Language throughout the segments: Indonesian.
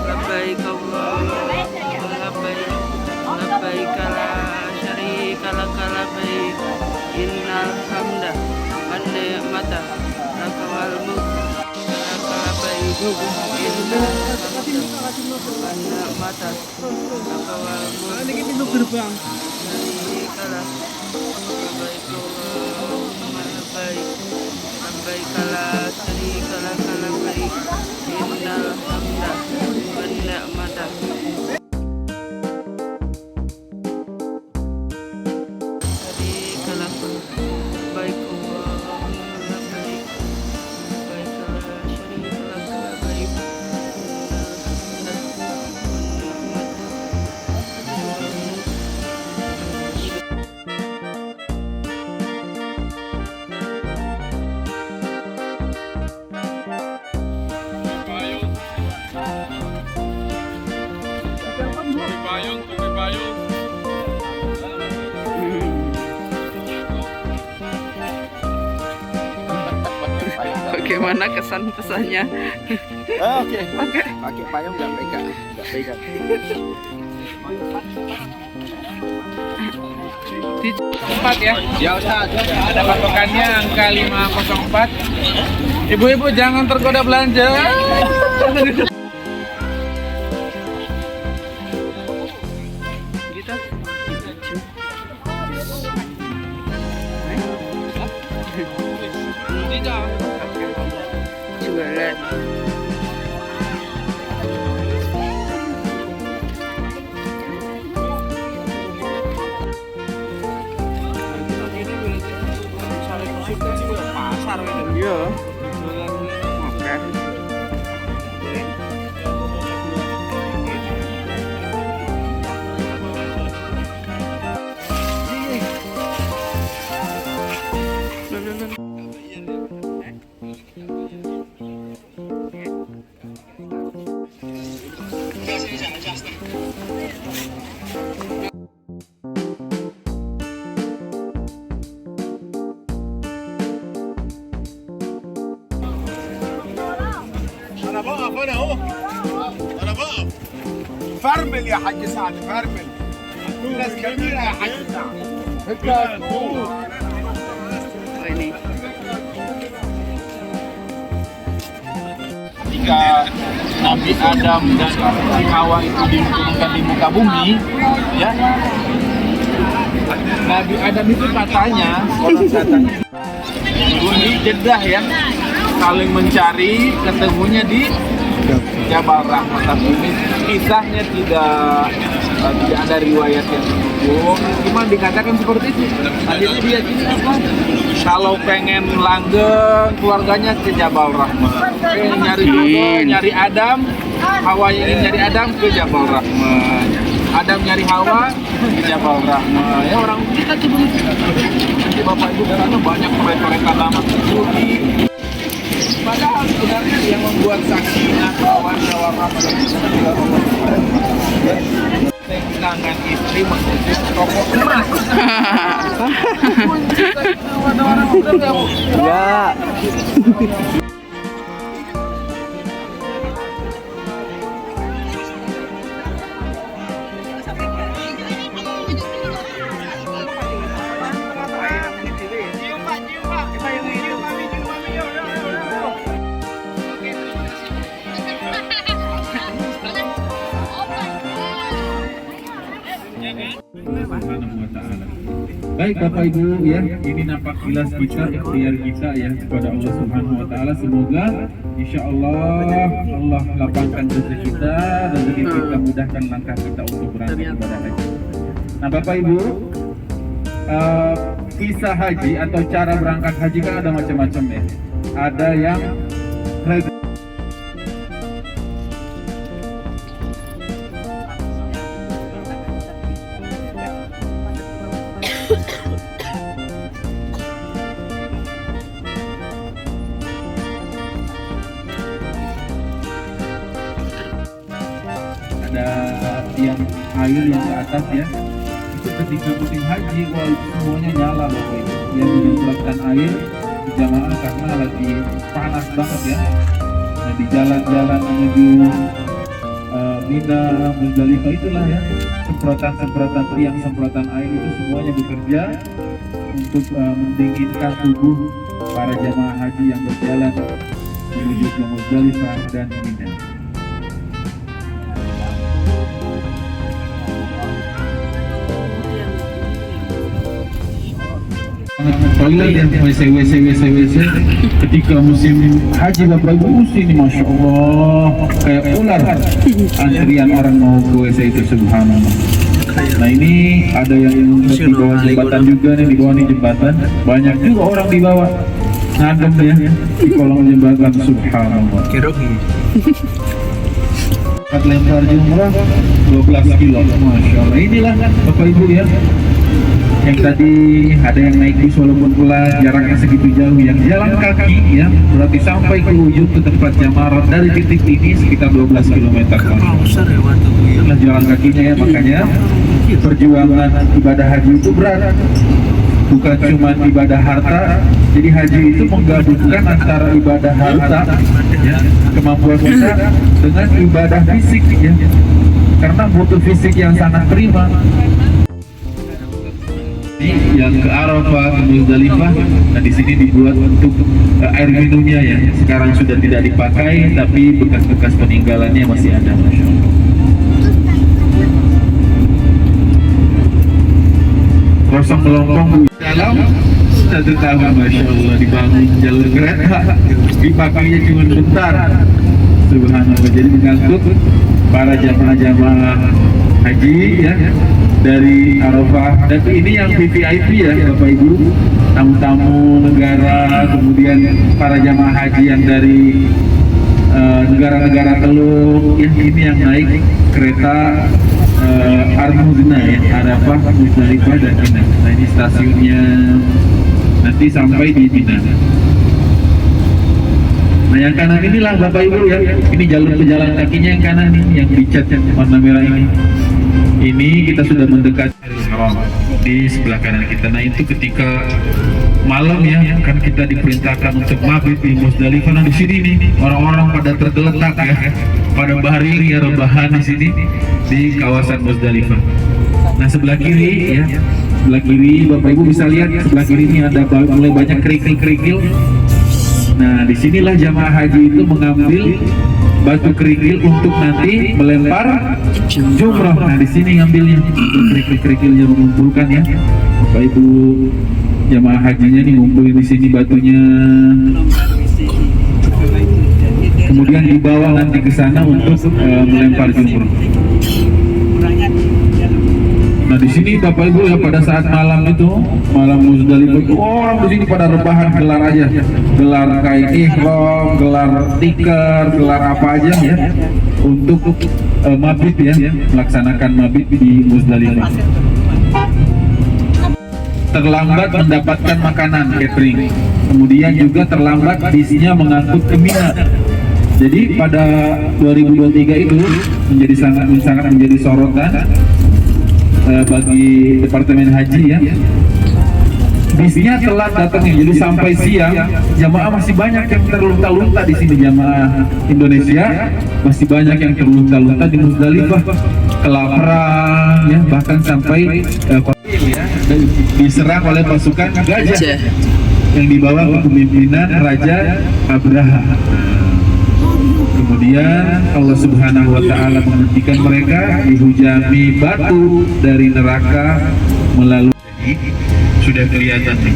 Labbaik Allahumma labbaik, labbaik la syarika lak labbaik, innal hamda wan ni'mata laka wal mulk labbaik, innal hamda wan ni'mata laka wal mulk ini pintu gerbang syarika lak labbaik Allahumma labbaik, labbaik la syarika lak labbaik, innal hamda wan ni'mata Bagaimana kesan pesannya? Oke. Pakai payung nggak pegang. Di 4 ya? Ya Ustaz, Ada patokannya angka 504. Ibu-ibu jangan tergoda belanja. Gitu. Jualan. pasar gitu. Iya. Oke. انا بقف انا اهو. انا بقف. فرمل يا حاج سعد فرمل. ناس كبيره يا حاج سعد. Ini. Ketika Nabi Adam dan Hawa itu diturunkan di muka bumi, ya, Nabi Adam itu katanya, konon katanya, turun di Jeddah ya, saling mencari, ketemunya di Jabal Rahmah. Tapi ini kisahnya tidak ada riwayat yang mendukung, cuma dikatakan seperti itu. Akhirnya dia gini apa? Kalau pengen langgeng keluarganya ke Jabal Rahmah, pengen nyari jodoh, nyari Adam, Hawa yang ingin nyari Adam ke Jabal Rahmah, Adam nyari Hawa ke Jabal Rahmah. Ya orang kita coba nanti bapak ibu karena banyak proyek-proyek agama Sufi. Padahal sebenarnya yang membuat sakinah mawaddah warahmah adalah Allah. Tangan istri menuju toko emas. Enggak. Baik Bapak Ibu ya, ini nampak jelas kita, ikhtiar kita ya kepada Allah Subhanahu wa taala. Semoga insya Allah Allah lapangkan rezeki kita, rezeki kita, mudahkan langkah kita untuk berangkat ibadah haji. Nah Bapak Ibu, kisah haji atau cara berangkat haji kan ada macam-macam ya. Ada yang tiang air yang ke atas ya. Itu ketika musim haji, wah itu semuanya nyala Bapak Ibu. Yang menyemprotkan air di jamaah karena lagi panas banget ya. Nah di jalan-jalan menuju Mina, Muzdalifah itulah ya, semprotan tiang semprotan air itu semuanya bekerja untuk mendinginkan tubuh para jamaah haji yang berjalan menuju ke Muzdalifah dan Mina. Toilet yang WC ketika musim haji Bapak Ibu sini Masya Allah kayak ular antrian orang mau ke WC itu, subhanallah. Nah ini ada yang di bawah jembatan juga nih, di bawah nih jembatan banyak juga orang di bawah ngadem ya di kolong jembatan, subhanallah. Tempat lempar jumrah 12 kilo, Masya Allah. Inilah Bapak Ibu ya, yang tadi ada yang naik bus walaupun pula jaraknya segitu jauh, yang jalan kaki ya berarti sampai ke ujung ke tempat jamarat dari titik ini sekitar 12 km. Itulah jalan kakinya ya, makanya perjuangan ibadah haji itu berat, bukan cuma ibadah harta. Jadi haji itu menggabungkan antara ibadah harta ya, kemampuan kita dengan ibadah fisik ya, karena butuh fisik yang sangat prima. Yang ke Arafah, ke Muzdalifah, nah di sini dibuat untuk air minumnya ya. Sekarang sudah tidak dipakai, tapi bekas-bekas peninggalannya masih ada, Masya Allah. Kosong melompong dalam 1 tahun, Masya Allah, dibangun jalur kereta, dipakainya cuma bentar, subhanallah. Jadi mengangkut para jamaah-jamaah haji ya dari Arafah. Dan ini yang VVIP ya Bapak Ibu, tamu-tamu negara, kemudian para jamaah haji yang dari negara-negara Teluk ya, ini yang naik kereta Ar-Muzna ya, Arafah, Muzdalifah dan Mina. Nah ini stasiunnya, nanti sampai di Mina. Nah yang kanan inilah Bapak Ibu ya, ini jalur pejalan kakinya yang kanan nih, yang dicat warna merah ini. Ini kita sudah mendekati Haram di sebelah kanan kita. Nah itu ketika malam ya, kan kita diperintahkan untuk mabit di Muzdalifah. Nah di sini nih orang-orang pada tergeletak ya, pada baring ya, rebahan di sini di kawasan Muzdalifah. Nah sebelah kiri ya, sebelah kiri Bapak Ibu bisa lihat sebelah kiri ini ada mulai banyak kerikil-kerikil. Nah disinilah jamaah haji itu mengambil batu kerikil untuk nanti melempar jumrah. Nah di sini ngambilnya, kerikil-kerikilnya mengumpulkan ya. Bapak Ibu jamaah hajinya nih ngumpulin di sini batunya. Kemudian dibawa nanti ke sana untuk melempar jumrah. Nah di sini Bapak Ibu ya, pada saat malam itu, malam Muzdalifah itu orang di sini pada rebahan, gelar aja, gelar kain ihram, gelar tikar, gelar apa aja ya, untuk mabit ya, melaksanakan mabit di Muzdalifah. Terlambat mendapatkan makanan catering, kemudian juga terlambat bisnya mengangkut ke Mina. Jadi pada 2023 itu menjadi sangat menjadi sorotan bagi Departemen Haji ya. Bisnya telat datangnya, jadi sampai siang jamaah masih banyak yang terlunta-lunta di sini. Jamaah Indonesia masih banyak yang terlunta-lunta di Muzdalifah, kelaparan ya, bahkan sampai ya, diserang oleh pasukan gajah yang dibawa kepemimpinan Raja Abraha. Kemudian Allah Subhanahu wa Ta'ala menghentikan mereka, dihujani batu dari neraka melalui. Sudah kelihatan nih.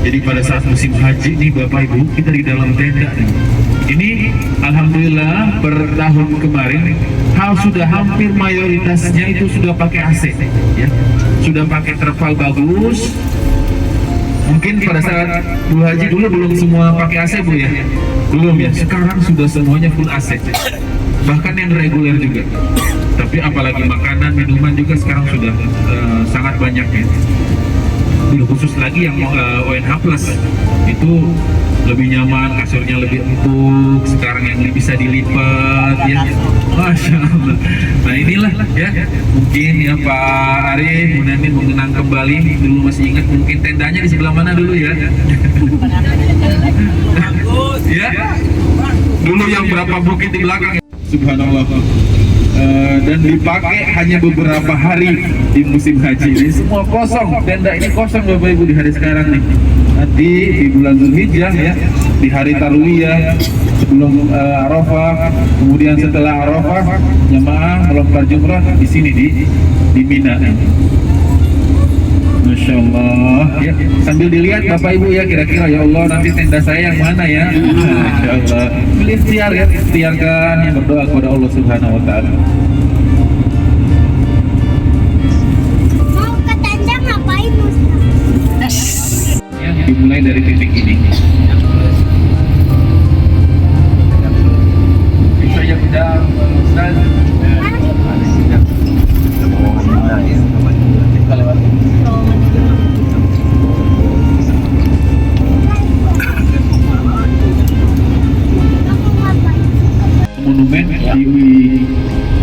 Jadi pada saat musim haji nih Bapak Ibu, kita di dalam tenda nih. Ini alhamdulillah per tahun kemarin sudah hampir mayoritasnya itu sudah pakai AC ya. Sudah pakai terpal bagus. Mungkin pada saat Bu Haji dulu belum semua pakai AC Bu ya. Belum ya. Sekarang sudah semuanya full AC. Bahkan yang reguler juga. Tapi apalagi makanan, minuman juga sekarang sudah sangat banyak ya. Dulu khusus lagi yang ONH Plus itu lebih nyaman, kasurnya lebih empuk. Sekarang yang bisa dilipat ya, Masya Allah. Nah inilah ya, mungkin ya Pak Arif, Bu Nani mengenang kembali dulu, masih ingat mungkin tendanya di sebelah mana dulu ya? Ya, dulu yang berapa bukit di belakang ya? Subhanallah. Dan dipakai hanya beberapa hari di musim haji. Ini semua kosong, tenda ini kosong Bapak Ibu di hari sekarang nih. Nanti di bulan Zulhijjah ya, di hari Tarwiyah sebelum Arafah, kemudian setelah Arafah jamaah melempar jumrah di sini di Mina. Masya Allah ya, sambil dilihat Bapak Ibu ya, kira-kira ya Allah nanti tenda saya yang mana ya. Masya Allah, pilih ikhtiar ya, ikhtiarkan yang berdoa kepada Allah Subhanahu Wa Taala. Mau ke tenda ngapain Ustaz? Ya, dimulai dari titik ini. Bisa ya udah Ustaz. Monumen di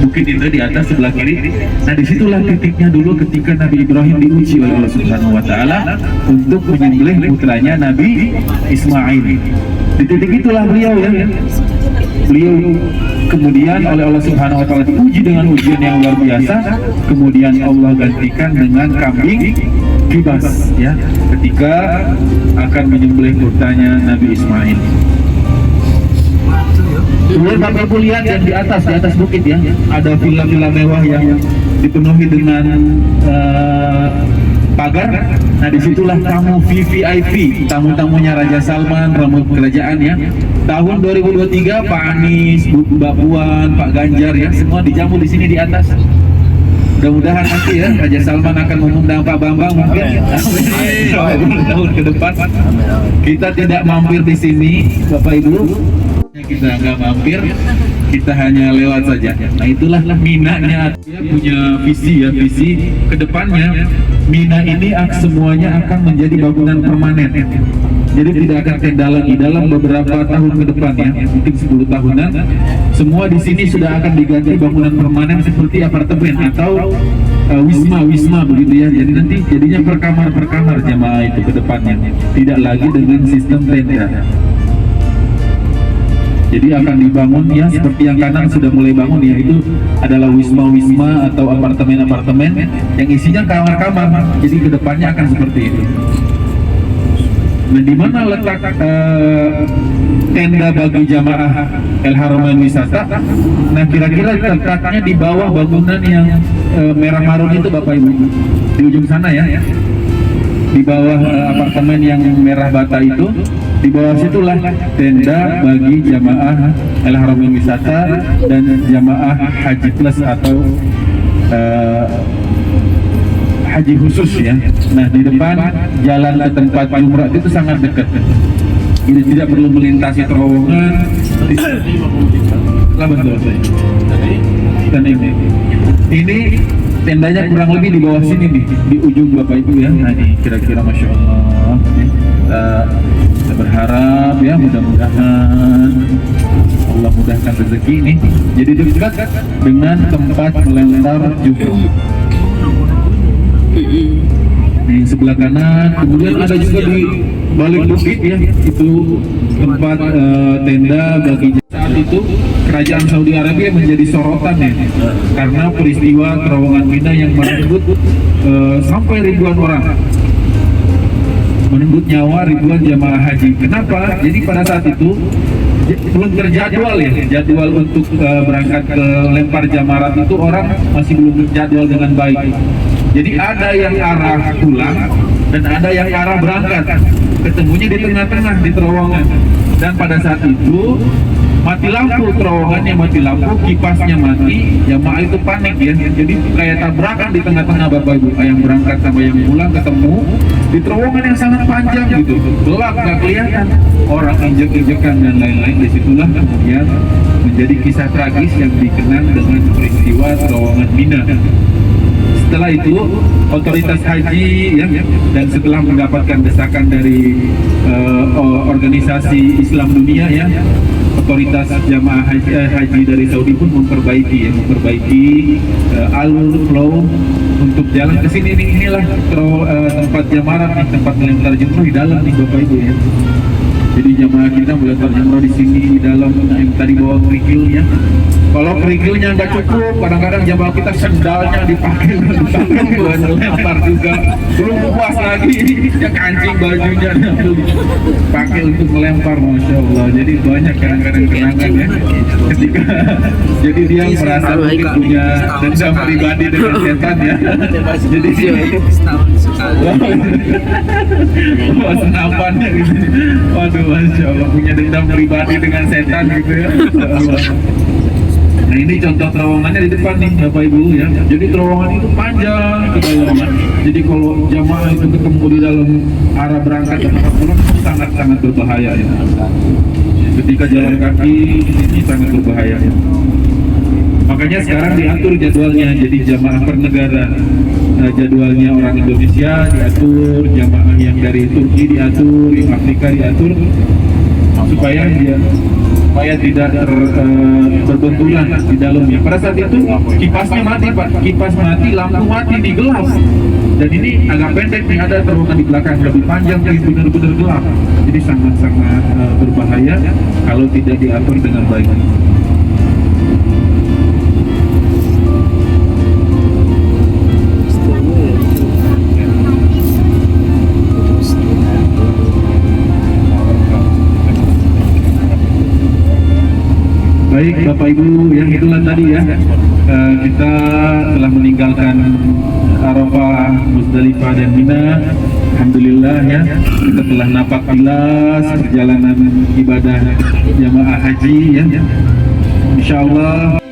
Bukit Indah di atas sebelah kiri. Nah disitulah titiknya dulu ketika Nabi Ibrahim diuji oleh Allah Subhanahu Wa Taala untuk menyembelih putranya Nabi Ismail. Di titik itulah beliau kemudian oleh Allah Subhanahu Wa Taala diuji dengan ujian yang luar biasa. Kemudian Allah gantikan dengan kambing kibas ya, ketika akan menyembelih putranya Nabi Ismail. Kemudian Bapak Ibu lihat yang di atas bukit ya, ada villa-villa mewah yang dipenuhi dengan pagar. Nah disitulah tamu VVIP, tamu-tamunya Raja Salman, tamu kerajaan ya. Tahun 2023 Pak Anies, Mbak Puan, Pak Ganjar ya, semua dijamu di sini di atas. Mudah-mudahan nanti ya Raja Salman akan mengundang Pak Bambang mungkin tahun ke depan. Kita tidak mampir di sini Bapak Ibu, kita nggak mampir, kita hanya lewat saja. Nah itulah Mina-nya. Dia punya visi ya, visi kedepannya Mina ini semuanya akan menjadi bangunan permanen. Jadi tidak akan tenda lagi dalam beberapa tahun ke depan ya, mungkin 10 tahunan. Semua di sini sudah akan diganti bangunan permanen seperti apartemen atau wisma begitu ya. Jadi nanti jadinya per kamar jamaah itu ke depannya, tidak lagi dengan sistem tenda. Jadi akan dibangun ya seperti yang kanan sudah mulai bangun ya, itu adalah wisma atau apartemen yang isinya kamar-kamar. Jadi kedepannya akan seperti itu. Nah, di mana letak tenda bagi jamaah El Haramain Wisata? Nah, kira-kira letaknya di bawah bangunan yang merah marun itu Bapak Ibu, di ujung sana ya. Di bawah apartemen yang merah bata itu, di bawah situlah tenda bagi jamaah El Haramain Wisata dan jamaah Haji Plus atau haji khusus ya. Nah di depan jalan ke tempat umrah itu sangat dekat. Ini tidak perlu melintasi terowongan. Betul. Dan ini tendanya kurang lebih di bawah sini nih, di ujung Bapak Ibu ya. Nah ini kira-kira Masya Allah. Kita berharap ya mudah-mudahan Allah mudahkan rezeki ini. Jadi dekat dengan tempat melempar jumroh. Di sebelah kanan, kemudian ada juga di balik bukit ya, itu tempat tenda bagi. Saat itu kerajaan Saudi Arabia menjadi sorotan ya, karena peristiwa terowongan Mina yang merenggut sampai ribuan orang, merenggut nyawa ribuan jamaah haji. Kenapa? Jadi pada saat itu belum terjadwal ya, jadwal untuk berangkat ke lempar jamarat itu orang masih belum terjadwal dengan baik. Jadi ada yang arah pulang dan ada yang arah berangkat, ketemunya di tengah-tengah di terowongan. Dan pada saat itu mati lampu, terowongannya mati lampu, kipasnya mati, jamaah itu panik ya. Jadi kayak tabrakan di tengah-tengah Bapak Ibu, yang berangkat sama yang pulang ketemu di terowongan yang sangat panjang gitu, gelap nggak kelihatan, orang injek-injekan dan lain-lain. Disitulah kemudian menjadi kisah tragis yang dikenang dengan peristiwa terowongan Mina. setelah itu otoritas haji ya, dan setelah mendapatkan desakan dari organisasi Islam dunia ya, otoritas jamaah haji dari Saudi pun memperbaiki alur flow untuk jalan ke sini. Inilah tempat jamarat nih, tempat melempar jumroh di dalam nih Bapak Ibu ya. Jadi jamaah kita melempar jumroh di sini di dalam yang tadi bawa kerikilnya. Kalau kerikilnya nggak cukup, kadang-kadang jamaah kita sendalnya dipakai buat melempar juga. Belum puas lagi, ya kancing bajunya pakai untuk melempar, masya Allah. Jadi banyak kadang-kadang kenangan ya. Ketika jadi dia merasa mungkin punya dendam pribadi dengan setan ya. Jadi dia setahun sekali. wah senapan gitu. Waduh, masya Allah, punya dendam pribadi dengan setan gitu ya. Nah ini contoh terowongannya di depan nih Bapak Ibu ya. Jadi terowongan itu panjang ke dalam. Jadi kalau jamaah itu ketemu di dalam arah berangkat dan arah pulang itu sangat-sangat berbahaya ya. Ketika jalan kaki ini sangat berbahaya ya. Makanya sekarang diatur jadwalnya, jadi jamaah per negara. Jadwalnya orang Indonesia diatur, jamaah yang dari Turki diatur, yang Afrika diatur, supaya tidak berbenturan di dalamnya. Pada saat itu kipasnya mati Pak, kipas mati, lampu mati, di gelap. Dan ini agak pendek nih, ada terowongan di belakang lebih panjang, jadi benar-benar gelap. Jadi sangat-sangat berbahaya kalau tidak diatur dengan baik. Baik Bapak Ibu, yang itulah tadi ya, kita telah meninggalkan Arafah, Muzdalifah dan Mina. Alhamdulillah ya, kita telah napak tilas perjalanan ibadah jamaah haji ya. Insyaallah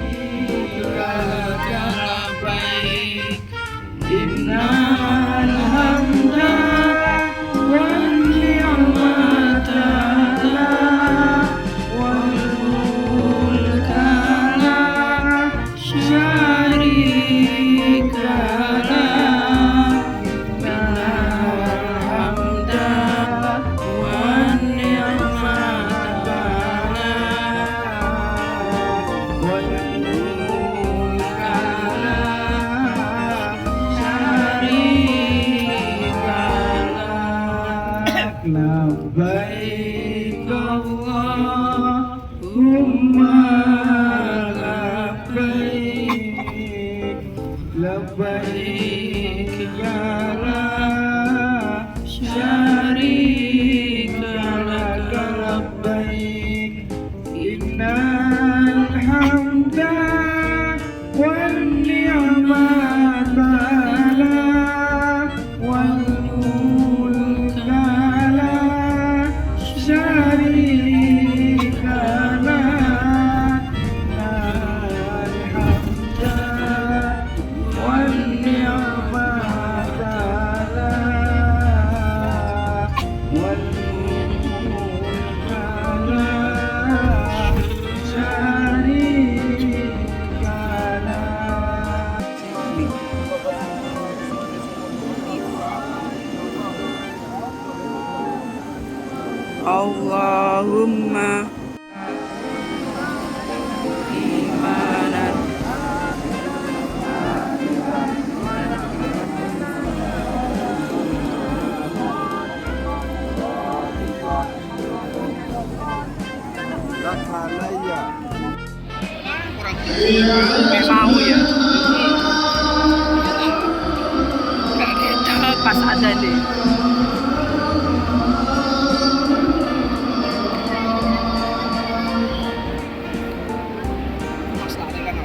labbaik Allahumma labbaik, labbaik ya la syarika laka labbaik, innal hamda wan ni'mata lak wal mulka lak syarika lak, innal hamda wan ni'mata lak wal mulka lak syarika lak. Allahumma imanan mau ya gak kita pas ada deh. Mas ada kan?